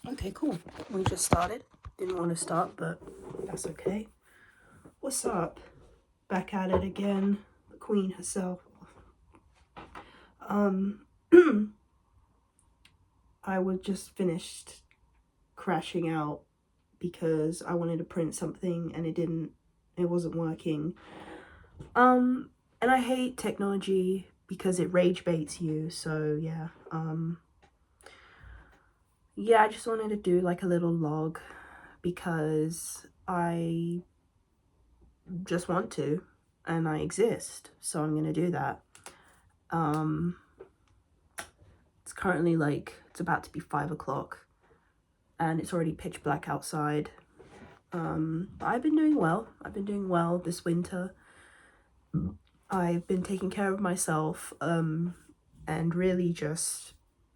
Okay, cool. We just started. Didn't want to start, but that's okay. What's up? Back at it again. The queen herself. I was just finished crashing out because I wanted to print something and it wasn't working. And I hate technology because it rage baits you, so yeah. Yeah, I just wanted to do like a little log because I just want to and I exist, so I'm gonna do that. It's currently it's about to be 5 o'clock and it's already pitch black outside. I've been doing well. I've been doing well this winter. I've been taking care of myself and really just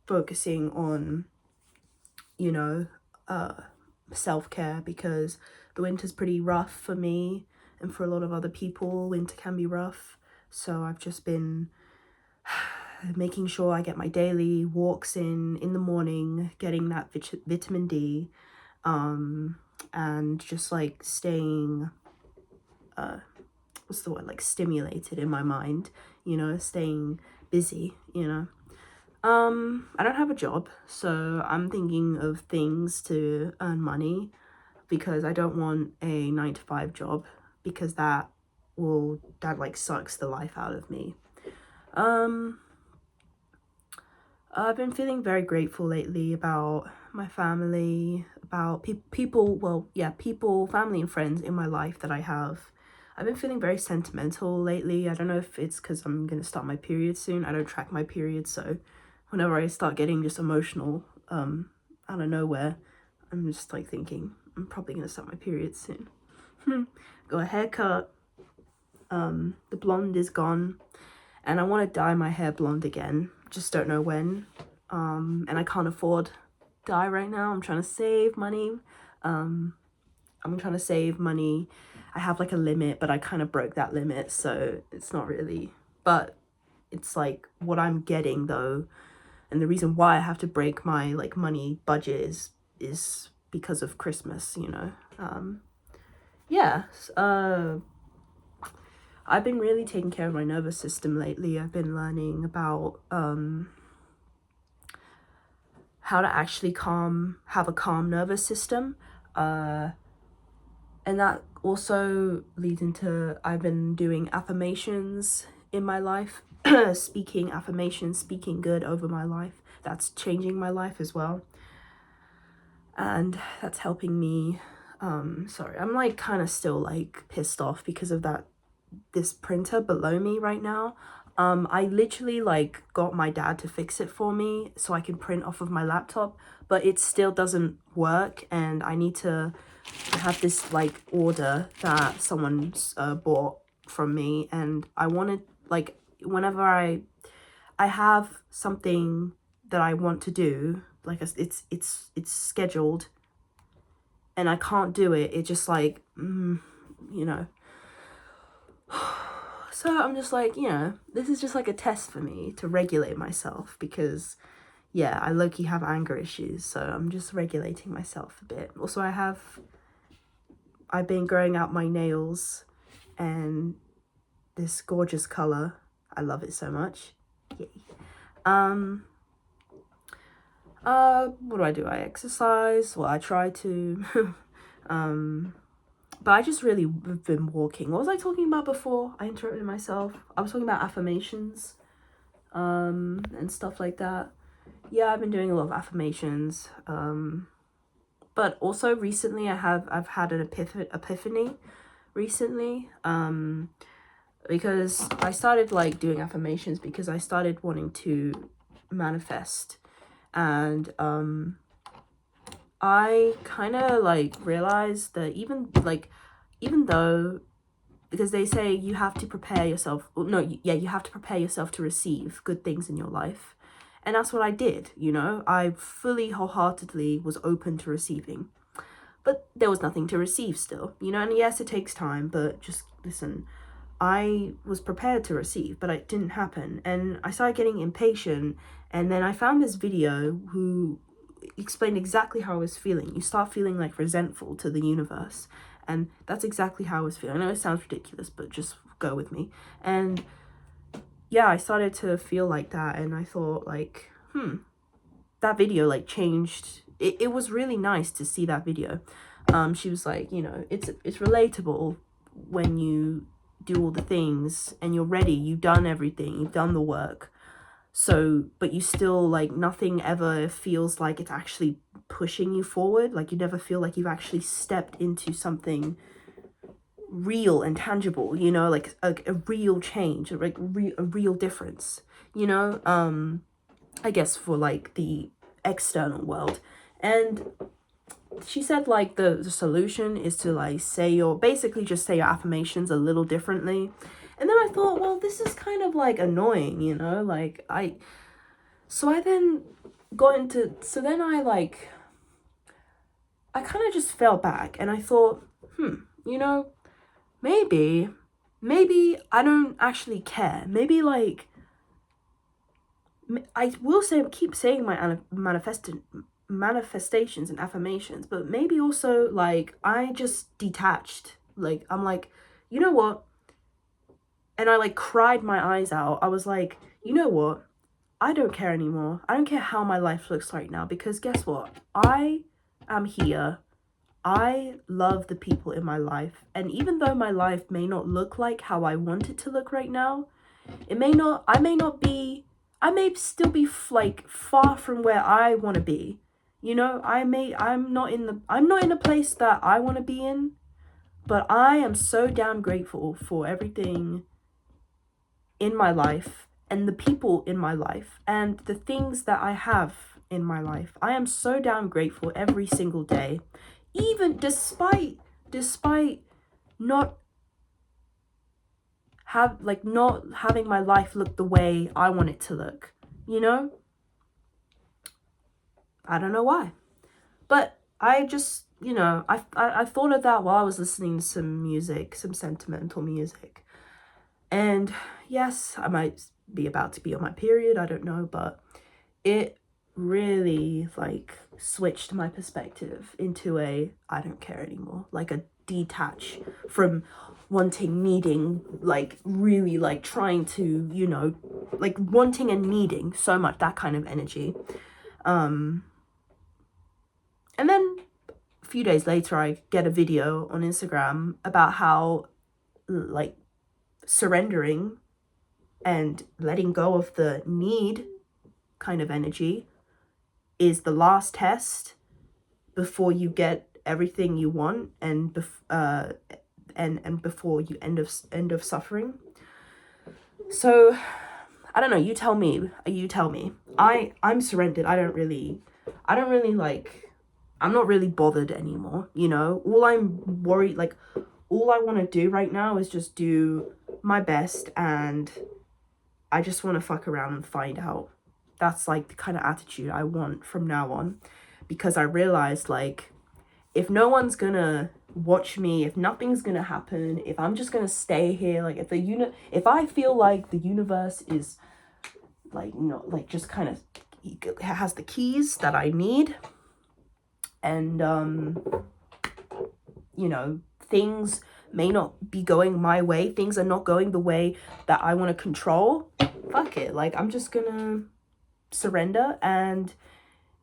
focusing on, you know, self-care because the winter's pretty rough for me and for a lot of other people. Winter can be rough. So I've just been making sure I get my daily walks in the morning, getting that vitamin D, and just like staying, what's the word, like stimulated in my mind, staying busy, I don't have a job, so I'm thinking of things to earn money because I don't want a 9 to 5 job because that like sucks the life out of me. I've been feeling very grateful lately about my family, about people, family and friends in my life that I have. I've been feeling very sentimental lately. I don't know if it's because I'm going to start my period soon. I don't track my period, so whenever I start getting just emotional, out of nowhere, I'm just like thinking, I'm probably going to start my period soon. Got a haircut. The blonde is gone. And I want to dye my hair blonde again. Just don't know when. And I can't afford dye right now. I'm trying to save money. I'm trying to save money. I have like a limit, but I kind of broke that limit, so it's not really. But it's like what I'm getting though, and the reason why I have to break my like money budget is because of Christmas. Yeah. I've been really taking care of my nervous system lately. I've been learning about how to actually have a calm nervous system. And that also leads into, I've been doing affirmations in my life, speaking affirmations, speaking good over my life. That's changing my life as well. And that's helping me. Sorry, I'm like kind of still like pissed off because of this printer below me right now. I literally like got my dad to fix it for me so I can print off of my laptop, but it still doesn't work, and I need to have this like order that someone's bought from me, and I wanted like whenever I have something that I want to do, like it's scheduled, and I can't do it. It just like you know. So I'm just like, this is just like a test for me to regulate myself because, yeah, I low-key have anger issues. So I'm just regulating myself a bit. Also, I've been growing out my nails and this gorgeous color. I love it so much. Yay. What do? I exercise. Well, I try to. But I just really have been walking. What was I talking about before? I interrupted myself. I was talking about affirmations, and stuff like that. Yeah, I've been doing a lot of affirmations. But also recently I've had an epiphany recently. Because I started like doing affirmations because I started wanting to manifest, and I kind of like realized that even though, because they say you have to prepare yourself, you have to prepare yourself to receive good things in your life, and that's what I did. I fully wholeheartedly was open to receiving, but there was nothing to receive still, and yes, it takes time, but just listen, I was prepared to receive, but it didn't happen, and I started getting impatient, and then I found this video explained exactly how I was feeling. You start feeling like resentful to the universe. And that's exactly how I was feeling. I know it sounds ridiculous, but just go with me. And yeah, I started to feel like that. And I thought like, that video like changed. It was really nice to see that video. She was like, you know, it's relatable when you do all the things and you're ready, you've done everything, you've done the work. So, but you still like nothing ever feels like it's actually pushing you forward. Like you never feel like you've actually stepped into something real and tangible, you know, like a real change, or like a real difference, you know, I guess for like the external world. And she said like the solution is to like basically just say your affirmations a little differently. And then I thought, well, this is kind of like annoying, you know, like so then I kind of just fell back and I thought, you know, maybe I don't actually care. Maybe like, I will keep saying my manifestations and affirmations, but maybe also like I just detached. Like I'm like, you know what? And I like cried my eyes out. I was like, you know what? I don't care anymore. I don't care how my life looks right now, because guess what? I am here. I love the people in my life. And even though my life may not look like how I want it to look right now, I may still be like far from where I want to be. You know, I'm not in a place that I want to be in, but I am so damn grateful for everything in my life and the people in my life and the things that I have in my life. I am so damn grateful every single day, even despite not having my life look the way I want it to look, you know? I don't know why. But I just, you know, I thought of that while I was listening to some music, some sentimental music. And yes, I might be about to be on my period, I don't know, but it really like switched my perspective into I don't care anymore, like a detach from needing, like really like trying to, you know, like wanting and needing so much, that kind of energy. And then a few days later I get a video on Instagram about how like surrendering and letting go of the need kind of energy is the last test before you get everything you want, and before you end of suffering. So I don't know, you tell me. I'm surrendered. I don't really like, I'm not really bothered anymore, you know. All I want to do right now is just do my best, and I just want to fuck around and find out. That's like the kind of attitude I want from now on, because I realized like, if no one's gonna watch me, if nothing's gonna happen, if I'm just gonna stay here, like if I feel like the universe is like, you know, like just kind of has the keys that I need, and you know, things may not be going my way, things are not going the way that I want to control, fuck it, like I'm just gonna surrender, and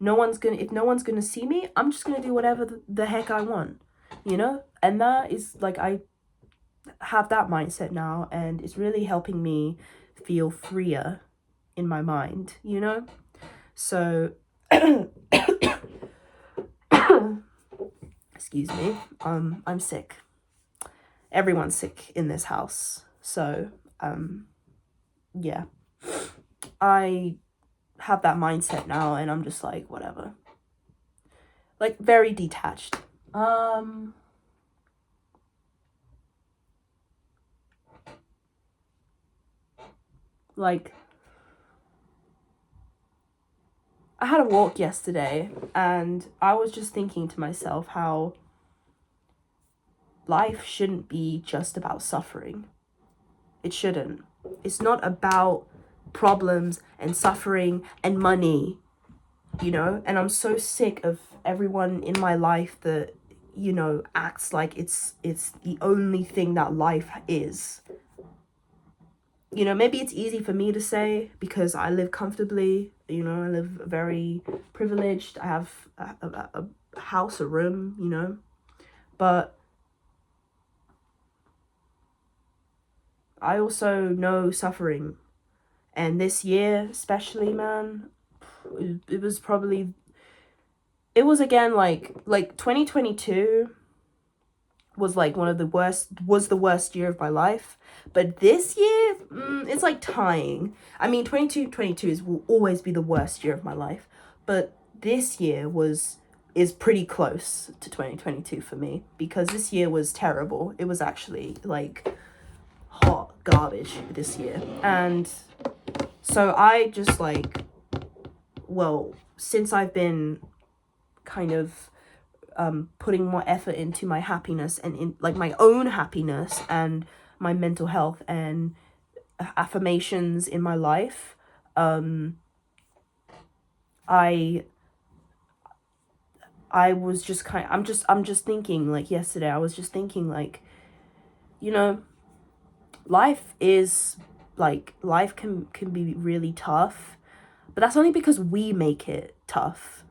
if no one's gonna see me, I'm just gonna do whatever the heck I want, you know. And that is like, I have that mindset now, and it's really helping me feel freer in my mind, you know. So excuse me, I'm sick. Everyone's sick in this house, so yeah, I have that mindset now, and I'm just like, whatever, like very detached. Like, I had a walk yesterday, and I was just thinking to myself how life shouldn't be just about suffering. It shouldn't. It's not about problems and suffering and money. you know, and I'm so sick of everyone in my life that, you know, acts like it's the only thing that life is. You know, maybe it's easy for me to say because I live comfortably, you know, I live very privileged. I have a house, a room, you know, but I also know suffering. And this year, especially, man, it was probably, it was again like 2022 was like one of the worst, was the worst year of my life. But this year, it's like tying. I mean, 2022 will always be the worst year of my life. But this year is pretty close to 2022 for me because this year was terrible. It was actually like hot garbage this year. And so I just like, well, since I've been kind of putting more effort into my happiness and in like my own happiness and my mental health and affirmations in my life, I was just I'm just thinking, like yesterday I was just thinking, like, you know, life is like, life can be really tough, but that's only because we make it tough.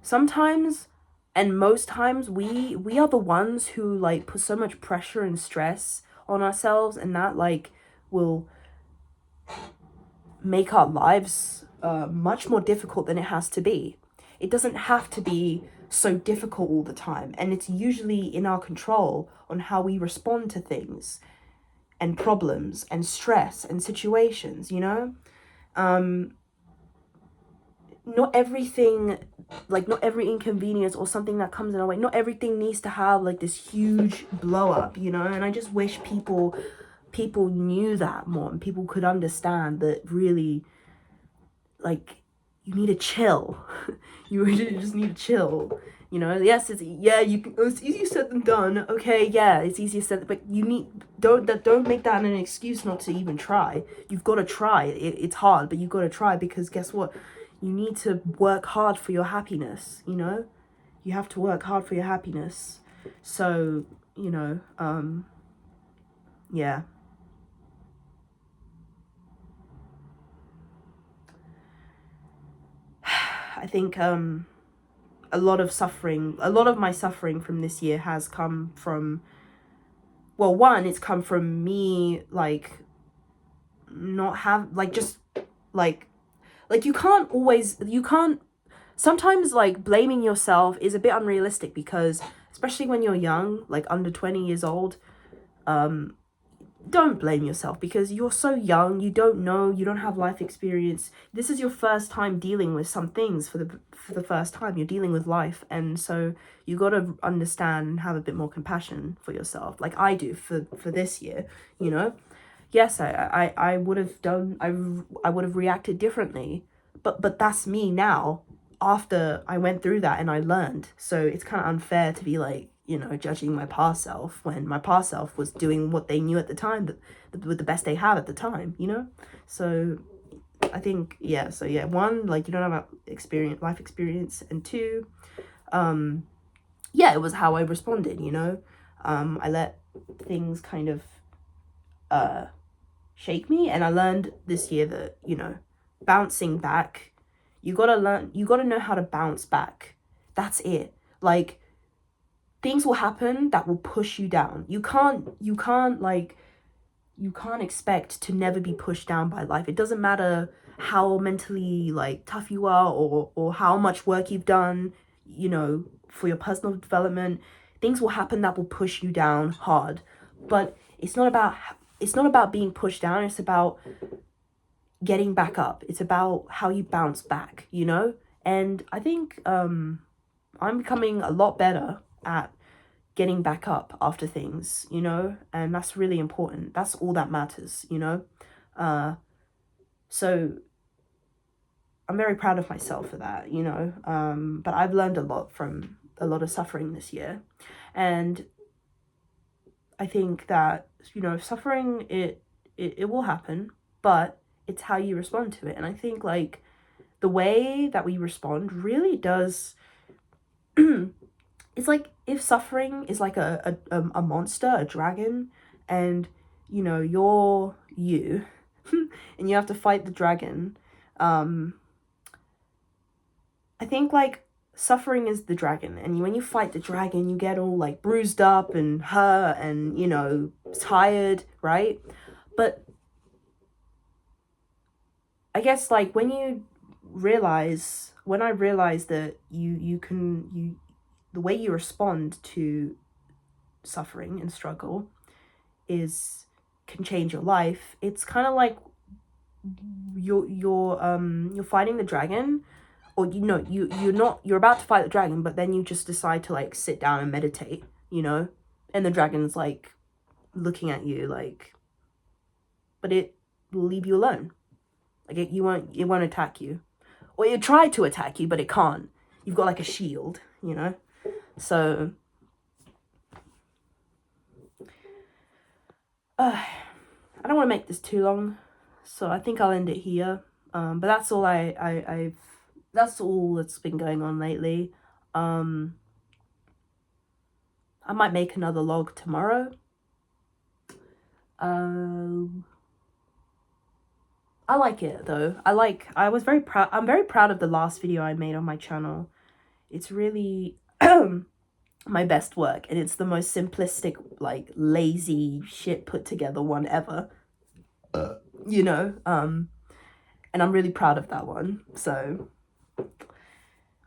Sometimes, and most times, we are the ones who like put so much pressure and stress on ourselves, and that like will make our lives much more difficult than it has to be. It doesn't have to be so difficult all the time, and it's usually in our control on how we respond to things and problems and stress and situations, you know? Not everything, like not every inconvenience or something that comes in our way, not everything needs to have like this huge blow up, you know? And I just wish people knew that more, and people could understand that really, like, you need to chill. You really just need to chill. You know, yes, it's easier said than done. Okay, yeah, it's easier said, but you need, don't make that an excuse not to even try. You've got to try. It's hard, but you've got to try, because guess what? You need to work hard for your happiness, you know? You have to work hard for your happiness. So, you know, yeah. I think a lot of my suffering from this year has come from, well, one, it's come from me like not have like just like you can't sometimes, like, blaming yourself is a bit unrealistic, because especially when you're young, like under 20 years old, don't blame yourself, because you're so young, you don't know, you don't have life experience. This is your first time dealing with some things for the first time. You're dealing with life, and so you got to understand and have a bit more compassion for yourself, like I do for this year, you know. Yes, I would have done, I would have reacted differently, but that's me now, after I went through that and I learned. So it's kind of unfair to be like, you know, judging my past self when my past self was doing what they knew at the time, with the best they have at the time, you know. So I think, yeah, so yeah, one, like, you don't have life experience, and two, yeah, it was how I responded, you know. I let things kind of shake me, and I learned this year that, you know, bouncing back, you gotta know how to bounce back. That's it. Like, things will happen that will push you down. You can't expect to never be pushed down by life. It doesn't matter how mentally like tough you are, or how much work you've done, you know, for your personal development. Things will happen that will push you down hard. But it's not about being pushed down, it's about getting back up. It's about how you bounce back, you know? And I think I'm becoming a lot better at getting back up after things, you know? And that's really important. That's all that matters, you know? So I'm very proud of myself for that, you know? But I've learned a lot from a lot of suffering this year. And I think that, you know, suffering, it will happen, but it's how you respond to it. And I think, like, the way that we respond really does. It's like if suffering is like a monster, a dragon, and you know you're you, and you have to fight the dragon. I think like suffering is the dragon, and when you fight the dragon, you get all like bruised up and hurt and you know tired, right? But I guess like when I realized that the way you respond to suffering and struggle can change your life. It's kind of like you're fighting the dragon, or you're about to fight the dragon, but then you just decide to like sit down and meditate, you know, and the dragon's like looking at you like, but it will leave you alone. Like it won't attack you, or it tried to attack you, but it can't. You've got like a shield, you know. So, I don't want to make this too long, so I think I'll end it here. But that's all that's all that's been going on lately. I might make another log tomorrow. I like it though. I'm very proud of the last video I made on my channel. It's really my best work, and it's the most simplistic, like lazy shit put together one ever. You know, and I'm really proud of that one. So,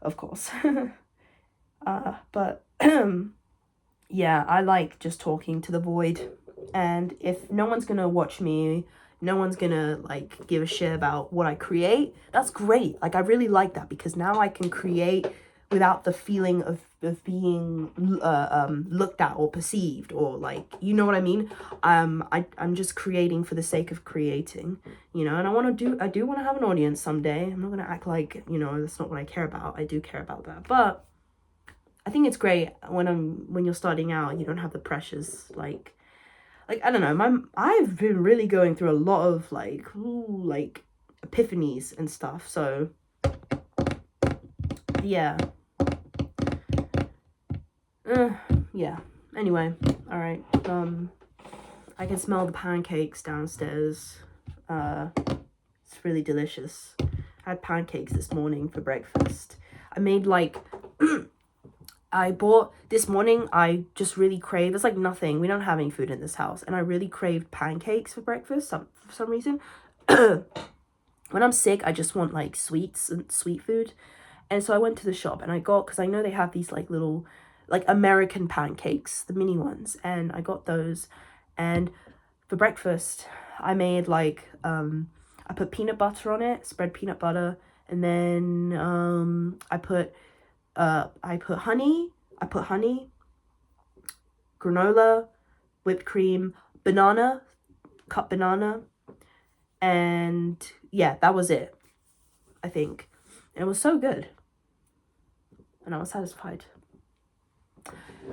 of course. But yeah, I like just talking to the void, and if no one's gonna watch me, no one's gonna like give a shit about what I create, that's great. Like I really like that, because now I can create without the feeling of being looked at or perceived, or like, you know what I mean. I'm just creating for the sake of creating, you know. And I do want to have an audience someday. I'm not gonna act like, you know, that's not what I care about. I do care about that, but I think it's great when you're starting out, you don't have the pressures, like I don't know, I've been really going through a lot of like epiphanies and stuff. So yeah. Yeah. Anyway, all right. I can smell the pancakes downstairs. It's really delicious. I had pancakes this morning for breakfast. I made like this morning, I just really crave, it's like nothing, we don't have any food in this house, and I really craved pancakes for breakfast for some reason. When I'm sick, I just want like sweets and sweet food. And so I went to the shop and I got, because I know they have these like little like American pancakes, the mini ones, and I got those. And for breakfast, I made like I put peanut butter on it, spread peanut butter, and then I put honey, granola, whipped cream, cut banana, and yeah, that was it, I think. And it was so good. And I was satisfied.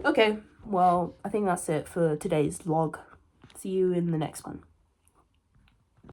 Okay, well, I think that's it for today's vlog. See you in the next one.